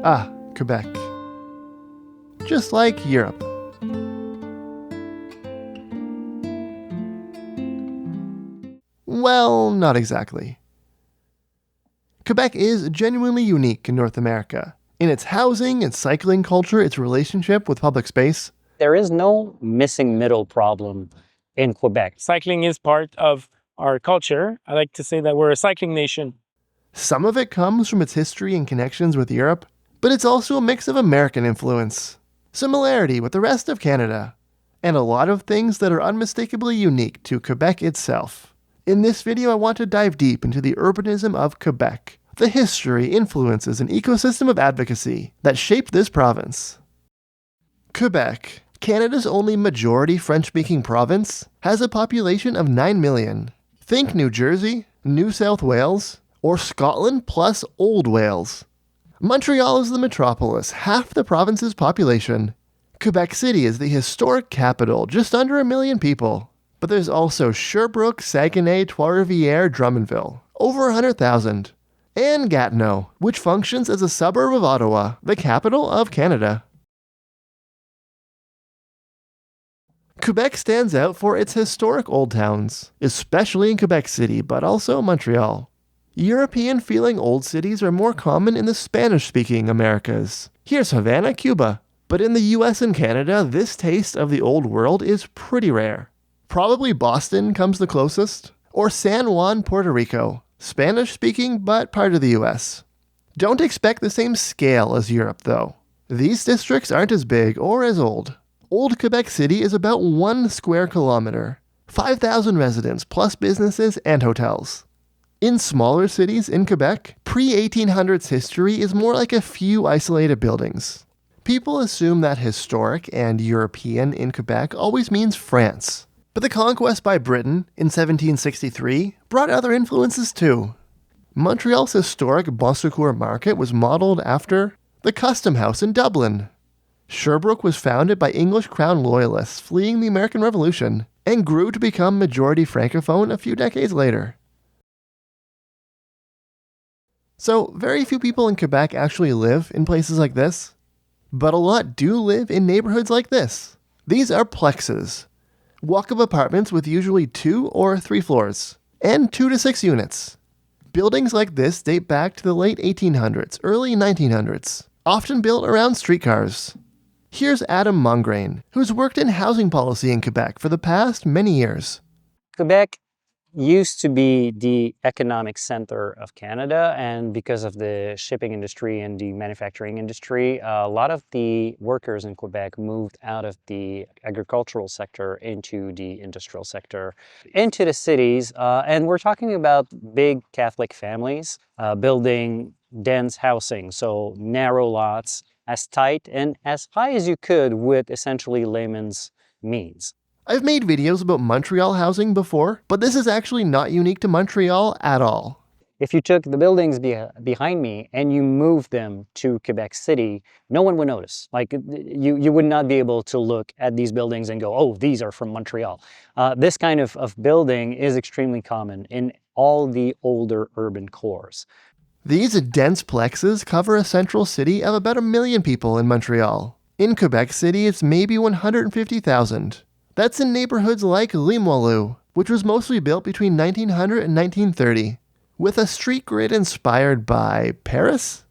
Ah, Quebec. Just like Europe. Well, not exactly. Quebec is genuinely unique in North America. In its housing, its cycling culture, its relationship with public space. There is no missing middle problem in Quebec. Cycling is part of our culture. I like to say that we're a cycling nation. Some of it comes from its history and connections with Europe, but it's also a mix of American influence, similarity with the rest of Canada, and a lot of things that are unmistakably unique to Quebec itself. In this video, I want to dive deep into the urbanism of Quebec, the history, influences, and ecosystem of advocacy that shaped this province. Quebec, Canada's only majority French-speaking province, has a population of 9 million. Think New Jersey, New South Wales, or Scotland plus Old Wales. Montreal is the metropolis, half the province's population. Quebec City is the historic capital, just under 1 million people. But there's also Sherbrooke, Saguenay, Trois-Rivières, Drummondville, over 100,000. And Gatineau, which functions as a suburb of Ottawa, the capital of Canada. Quebec stands out for its historic old towns, especially in Quebec City, but also Montreal. European-feeling old cities are more common in the Spanish-speaking Americas. Here's Havana, Cuba. But in the US and Canada, this taste of the old world is pretty rare. Probably Boston comes the closest, or San Juan, Puerto Rico, Spanish-speaking but part of the US. Don't expect the same scale as Europe, though. These districts aren't as big or as old. Old Quebec City is about 1 square kilometer, 5,000 residents plus businesses and hotels. In smaller cities in Quebec, pre-1800s history is more like a few isolated buildings. People assume that historic and European in Quebec always means France. But the conquest by Britain in 1763 brought other influences too. Montreal's historic Bon Secours market was modeled after the Custom House in Dublin. Sherbrooke was founded by English Crown loyalists fleeing the American Revolution and grew to become majority Francophone a few decades later. So, very few people in Quebec actually live in places like this, but a lot do live in neighborhoods like this. These are plexes, walk-up apartments with usually 2 or 3 floors, and 2 to 6 units. Buildings like this date back to the late 1800s, early 1900s, often built around streetcars. Here's Adam Mongrain, who's worked in housing policy in Quebec for the past many years. Quebec used to be the economic center of Canada, and because of the shipping industry and the manufacturing industry, a lot of the workers in Quebec moved out of the agricultural sector into the industrial sector, into the cities, and we're talking about big Catholic families building dense housing, so narrow lots, as tight and as high as you could with essentially layman's means. I've made videos about Montreal housing before, but this is actually not unique to Montreal at all. If you took the buildings behind me and you moved them to Quebec City, no one would notice. Like, you would not be able to look at these buildings and go, oh, these are from Montreal. This kind of building is extremely common in all the older urban cores. These dense plexes cover a central city of about 1 million people in Montreal. In Quebec City, it's maybe 150,000. That's in neighborhoods like Limoilou, which was mostly built between 1900 and 1930, with a street grid inspired by Paris?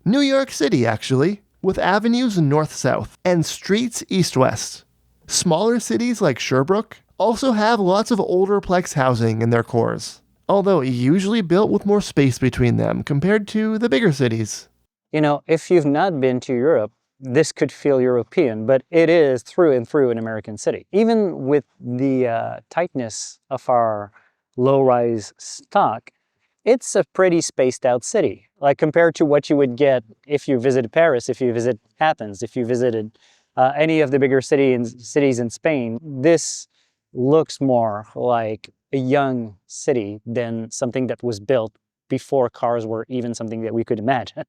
New York City, actually, with avenues north-south and streets east-west. Smaller cities like Sherbrooke also have lots of older plex housing in their cores, although usually built with more space between them compared to the bigger cities. You know, if you've not been to Europe, this could feel European, but it is through and through an American city. Even with the tightness of our low-rise stock, it's a pretty spaced out city. Like, compared to what you would get if you visited Paris, if you visit Athens, if you visited any of the bigger cities in Spain, this looks more like a young city than something that was built before cars were even something that we could imagine.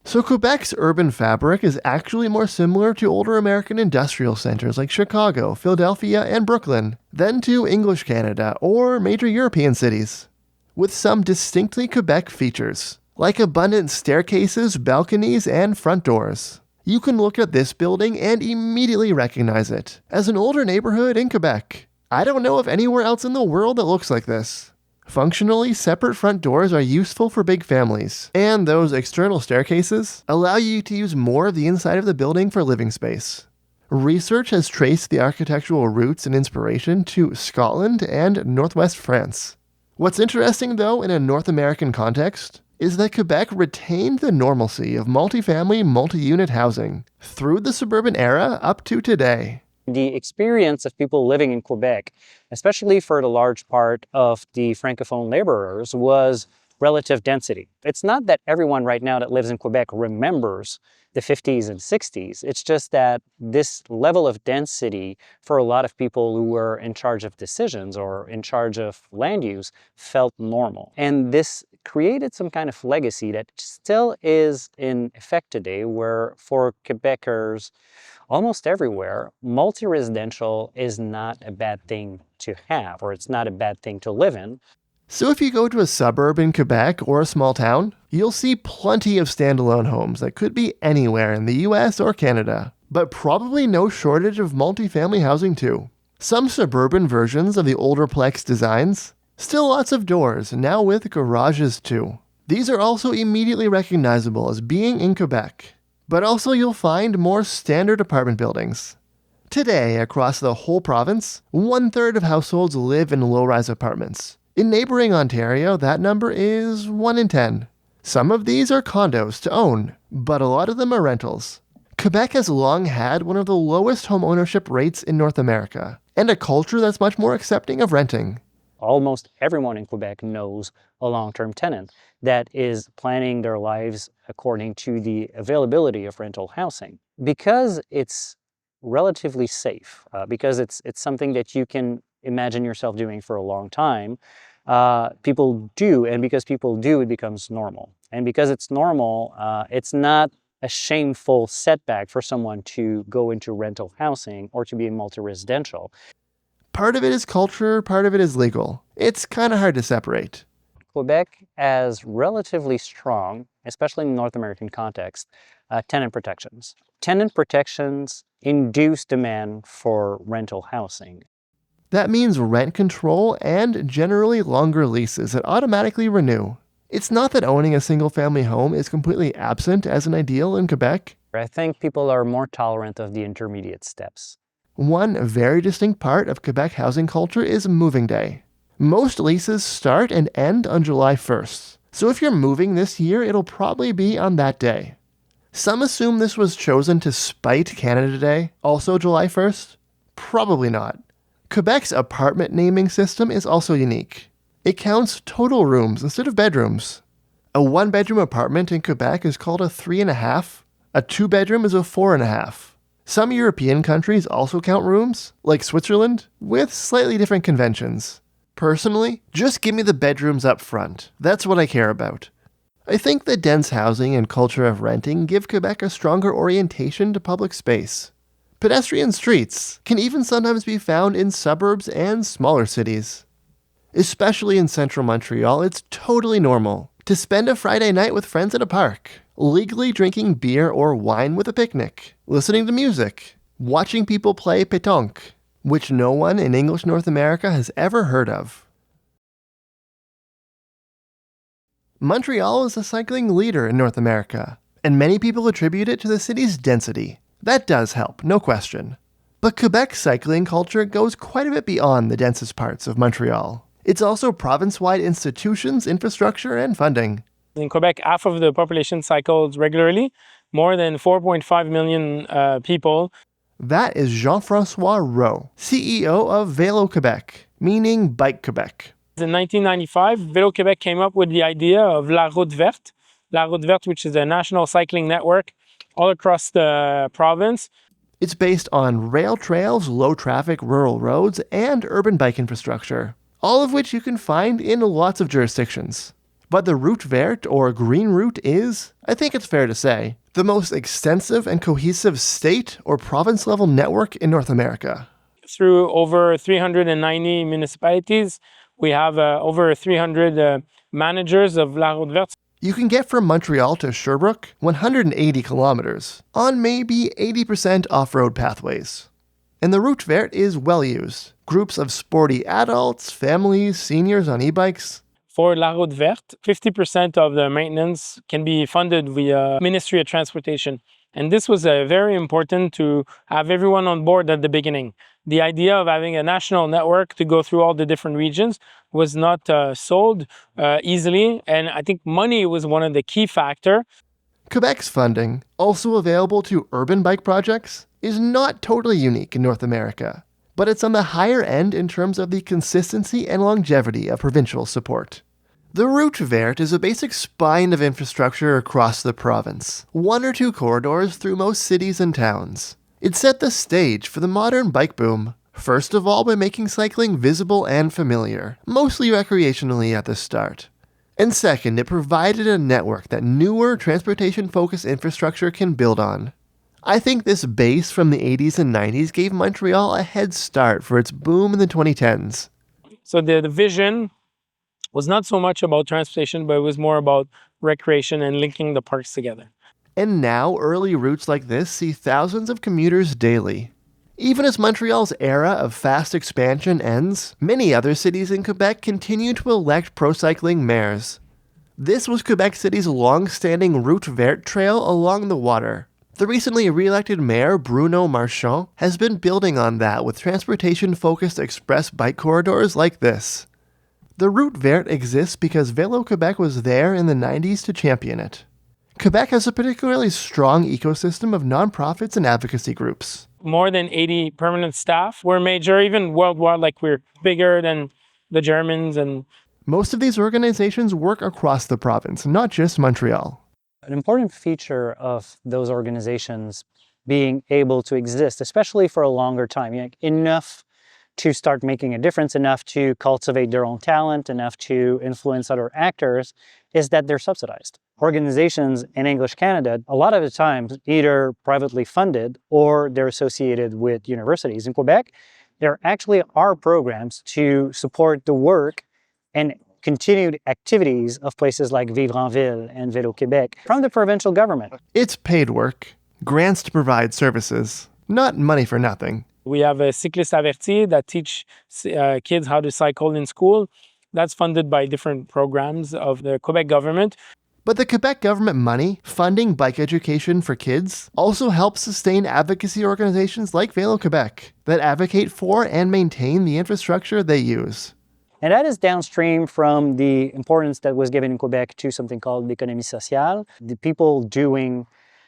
So Quebec's urban fabric is actually more similar to older American industrial centers like Chicago, Philadelphia, and Brooklyn than to English Canada or major European cities, with some distinctly Quebec features, like abundant staircases, balconies, and front doors. You can look at this building and immediately recognize it as an older neighborhood in Quebec. I don't know of anywhere else in the world that looks like this. Functionally, separate front doors are useful for big families, and those external staircases allow you to use more of the inside of the building for living space. Research has traced the architectural roots and inspiration to Scotland and northwest France. What's interesting, though, in a North American context, is that Quebec retained the normalcy of multifamily, multi-unit housing through the suburban era up to today. The experience of people living in Quebec, especially for the large part of the Francophone laborers, was relative density. It's not that everyone right now that lives in Quebec remembers the 50s and 60s. It's just that this level of density for a lot of people who were in charge of decisions or in charge of land use felt normal. And this created some kind of legacy that still is in effect today, where for Quebecers, almost everywhere, multi-residential is not a bad thing to have, or it's not a bad thing to live in. So if you go to a suburb in Quebec or a small town, you'll see plenty of standalone homes that could be anywhere in the US or Canada, but probably no shortage of multifamily housing too. Some suburban versions of the older Plex designs, still lots of doors, now with garages too. These are also immediately recognizable as being in Quebec, but also you'll find more standard apartment buildings. Today, across the whole province, 1/3 of households live in low-rise apartments. In neighboring Ontario, that number is 1 in 10. Some of these are condos to own, but a lot of them are rentals. Quebec has long had one of the lowest home ownership rates in North America, and a culture that's much more accepting of renting. Almost everyone in Quebec knows a long-term tenant that is planning their lives according to the availability of rental housing. Because it's relatively safe, because it's something that you can imagine yourself doing for a long time, people do, and because people do, it becomes normal. And because it's normal, it's not a shameful setback for someone to go into rental housing or to be in multi-residential. Part of it is culture, part of it is legal. It's kind of hard to separate. Quebec has relatively strong, especially in the North American context, tenant protections. Tenant protections induce demand for rental housing. That means rent control and generally longer leases that automatically renew. It's not that owning a single-family home is completely absent as an ideal in Quebec. I think people are more tolerant of the intermediate steps. One very distinct part of Quebec housing culture is moving day. Most leases start and end on July 1st, so if you're moving this year, it'll probably be on that day. Some assume this was chosen to spite Canada Day, also July 1st. Probably not. Quebec's apartment naming system is also unique. It counts total rooms instead of bedrooms. A 1-bedroom apartment in Quebec is called a 3.5. A 2-bedroom is a 4.5. Some European countries also count rooms, like Switzerland, with slightly different conventions. Personally, just give me the bedrooms up front. That's what I care about. I think the dense housing and culture of renting give Quebec a stronger orientation to public space. Pedestrian streets can even sometimes be found in suburbs and smaller cities. Especially in central Montreal, it's totally normal to spend a Friday night with friends at a park, legally drinking beer or wine with a picnic, listening to music, watching people play pétanque, which no one in English North America has ever heard of. Montreal is a cycling leader in North America, and many people attribute it to the city's density. That does help, no question. But Quebec's cycling culture goes quite a bit beyond the densest parts of Montreal. It's also province-wide institutions, infrastructure, and funding. In Quebec, half of the population cycles regularly, more than 4.5 million people. That is Jean-François Rowe, CEO of Vélo Québec, meaning Bike Quebec. In 1995, Vélo Québec came up with the idea of La Route Verte. La Route Verte, which is a national cycling network all across the province. It's based on rail trails, low-traffic rural roads, and urban bike infrastructure, all of which you can find in lots of jurisdictions. But the Route Verte, or Green Route, is, I think it's fair to say, the most extensive and cohesive state or province-level network in North America. Through over 390 municipalities, we have over 300 managers of La Route Verte. You can get from Montreal to Sherbrooke 180 kilometers on maybe 80% off-road pathways. And the route verte is well used. Groups of sporty adults, families, seniors on e-bikes. For La Route Verte, 50% of the maintenance can be funded via Ministry of Transportation. And this was very important to have everyone on board at the beginning. The idea of having a national network to go through all the different regions was not sold easily. And I think money was one of the key factors. Quebec's funding, also available to urban bike projects, is not totally unique in North America, but it's on the higher end in terms of the consistency and longevity of provincial support. The route verte is a basic spine of infrastructure across the province, 1 or 2 corridors through most cities and towns. It set the stage for the modern bike boom, first of all by making cycling visible and familiar, mostly recreationally at the start. And second, it provided a network that newer transportation-focused infrastructure can build on. I think this base from the 80s and 90s gave Montreal a head start for its boom in the 2010s. So the vision was not so much about transportation, but it was more about recreation and linking the parks together. And now, early routes like this see thousands of commuters daily. Even as Montreal's era of fast expansion ends, many other cities in Quebec continue to elect pro-cycling mayors. This was Quebec City's long-standing route verte trail along the water. The recently re-elected mayor, Bruno Marchand, has been building on that with transportation-focused express bike corridors like this. The route verte exists because Vélo Québec was there in the 90s to champion it. Quebec has a particularly strong ecosystem of nonprofits and advocacy groups. More than 80 permanent staff. We're major, even worldwide, like we're bigger than the Germans. And most of these organizations work across the province, not just Montreal. An important feature of those organizations being able to exist, especially for a longer time, enough to start making a difference, enough to cultivate their own talent, enough to influence other actors, is that they're subsidized. Organizations in English Canada, a lot of the times, either privately funded or they're associated with universities. In Quebec, there actually are programs to support the work and continued activities of places like Vivre en Ville and Vélo Québec from the provincial government. It's paid work, grants to provide services, not money for nothing. We have a cyclist averti that teach kids how to cycle in school. That's funded by different programs of the Quebec government. But the Quebec government money funding bike education for kids also helps sustain advocacy organizations like Vélo Québec that advocate for and maintain the infrastructure they use. And that is downstream from the importance that was given in Quebec to something called l'économie sociale. The people doing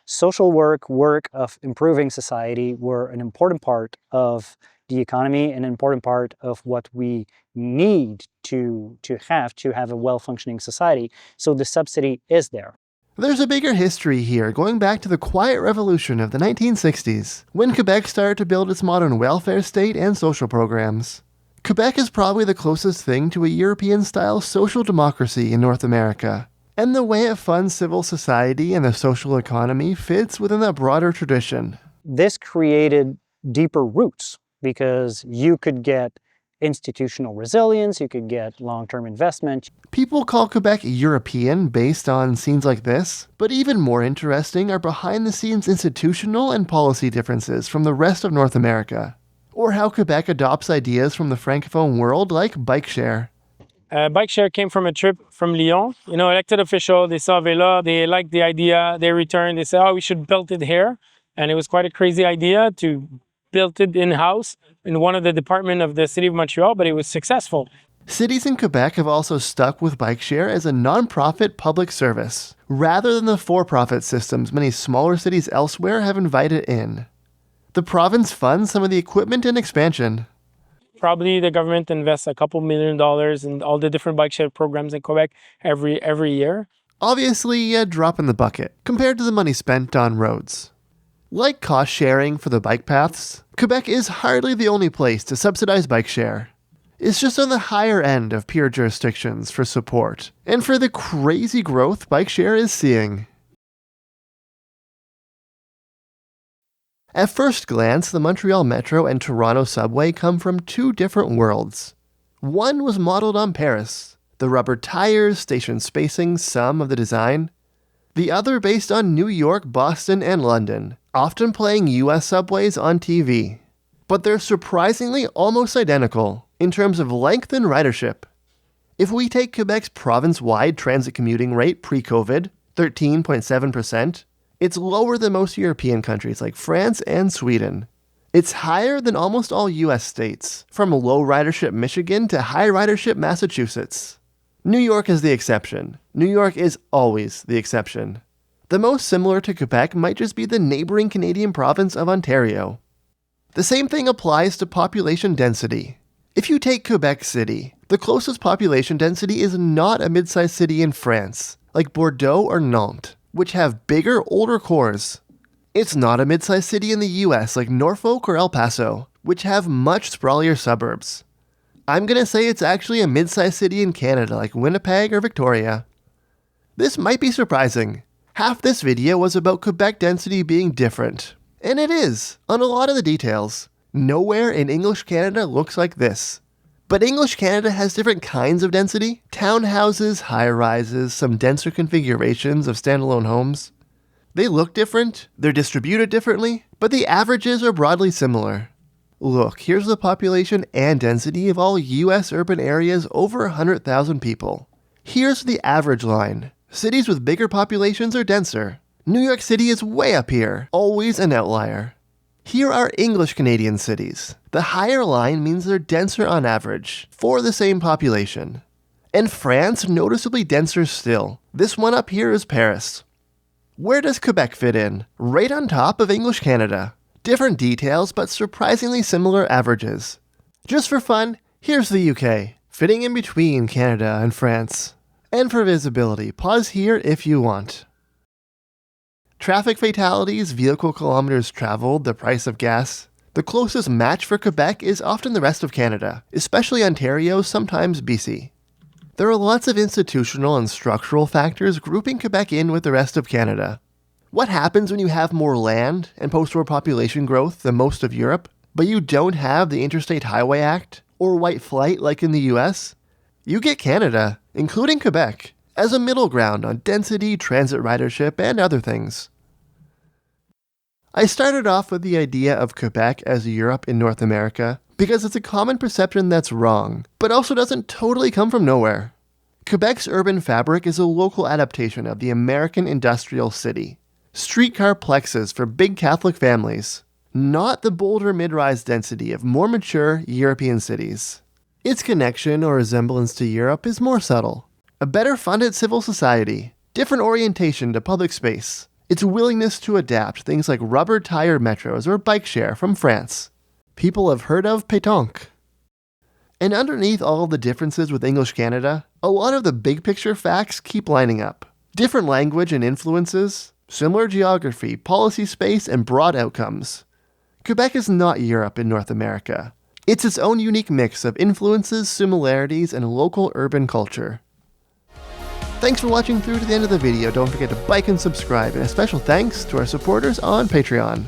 social work of improving society were an important part of the economy, an important part of what we need to have a well-functioning society. So the subsidy is there. There's a bigger history here, going back to the Quiet Revolution of the 1960s, when Quebec started to build its modern welfare state and social programs. Quebec is probably the closest thing to a European-style social democracy in North America. And the way it funds civil society and the social economy fits within that broader tradition. This created deeper roots because you could get institutional resilience, you could get long-term investment. People call Quebec European based on scenes like this, but even more interesting are behind-the-scenes institutional and policy differences from the rest of North America. Or how Quebec adopts ideas from the Francophone world like bike share. Bike share came from a trip from Lyon. Elected official, they saw Vélo, they liked the idea, they returned, they said, we should build it here. And it was quite a crazy idea to build it in-house in one of the departments of the city of Montreal, but it was successful. Cities in Quebec have also stuck with bike share as a non-profit public service, rather than the for-profit systems many smaller cities elsewhere have invited in. The province funds some of the equipment and expansion. Probably the government invests a couple $1 million in all the different bike share programs in Quebec every year. Obviously, a drop in the bucket compared to the money spent on roads. Like cost sharing for the bike paths, Quebec is hardly the only place to subsidize bike share. It's just on the higher end of peer jurisdictions for support, and for the crazy growth bike share is seeing. At first glance, the Montreal Metro and Toronto subway come from two different worlds. One was modeled on Paris, The rubber tires, station spacing, some of the design. The other based on New York, Boston, and London, often playing US subways on TV. But they're surprisingly almost identical in terms of length and ridership. If we take Quebec's province-wide transit commuting rate pre-COVID, 13.7%, it's lower than most European countries like France and Sweden. It's higher than almost all US states, from low ridership Michigan to high ridership Massachusetts. New York is the exception. New York is always the exception. The most similar to Quebec might just be the neighboring Canadian province of Ontario. The same thing applies to population density. If you take Quebec City, the closest population density is not a mid-sized city in France, like Bordeaux or Nantes, which have bigger, older cores. It's not a mid-sized city in the US like Norfolk or El Paso, which have much sprawlier suburbs. I'm gonna say it's actually a mid-sized city in Canada like Winnipeg or Victoria. This might be surprising. Half this video was about Quebec density being different. And it is, on a lot of the details. Nowhere in English Canada looks like this. But English Canada has different kinds of density. Townhouses, high-rises, some denser configurations of standalone homes. They look different, they're distributed differently, but the averages are broadly similar. Look, here's the population and density of all US urban areas over 100,000 people. Here's the average line. Cities with bigger populations are denser. New York City is way up here, always an outlier. Here are English Canadian cities. The higher line means they're denser on average, for the same population. And France, noticeably denser still. This one up here is Paris. Where does Quebec fit in? Right on top of English Canada. Different details, but surprisingly similar averages. Just for fun, here's the UK, fitting in between Canada and France. And for visibility, pause here if you want. Traffic fatalities, vehicle kilometers traveled, the price of gas. The closest match for Quebec is often the rest of Canada, especially Ontario, sometimes BC. There are lots of institutional and structural factors grouping Quebec in with the rest of Canada. What happens when you have more land and post-war population growth than most of Europe, but you don't have the Interstate Highway Act or white flight like in the US? You get Canada, including Quebec, as a middle ground on density, transit ridership, and other things. I started off with the idea of Quebec as Europe in North America because it's a common perception that's wrong, but also doesn't totally come from nowhere. Quebec's urban fabric is a local adaptation of the American industrial city. Streetcar plexes for big Catholic families, not the bolder mid-rise density of more mature European cities. Its connection or resemblance to Europe is more subtle. A better funded civil society, different orientation to public space, its willingness to adapt things like rubber-tire metros or bike share from France. People have heard of pétanque. And underneath all of the differences with English Canada, a lot of the big picture facts keep lining up. Different language and influences, similar geography, policy space, and broad outcomes. Quebec is not Europe in North America. It's its own unique mix of influences, similarities, and local urban culture. Thanks for watching through to the end of the video. Don't forget to like and subscribe, and a special thanks to our supporters on Patreon.